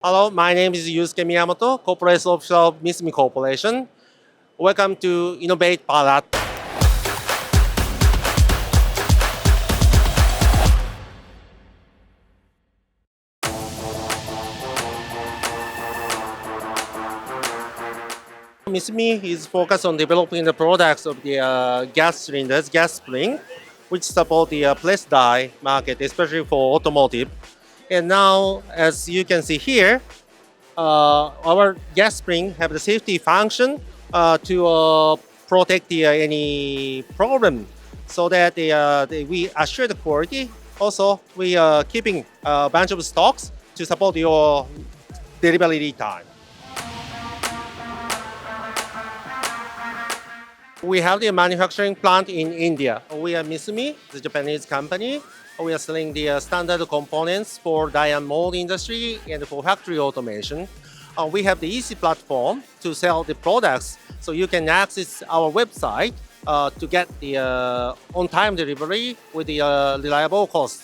Hello, my name is Yusuke Miyamoto, Corporate Officer of Misumi Corporation. Welcome to Innovate Bharat. Misumi is focused on developing the products of the gas cylinders, gas spring, which support the press die market, especially for automotive. And now, as you can see here, our gas spring have the safety function to protect any problem, so that we assure the quality. Also, we are keeping a bunch of stocks to support your delivery time. We have the manufacturing plant in India. We are Misumi, the Japanese company. We are selling the standard components for die and mold industry and for factory automation. We have the easy platform to sell the products, so you can access our website to get the on-time delivery with the reliable cost.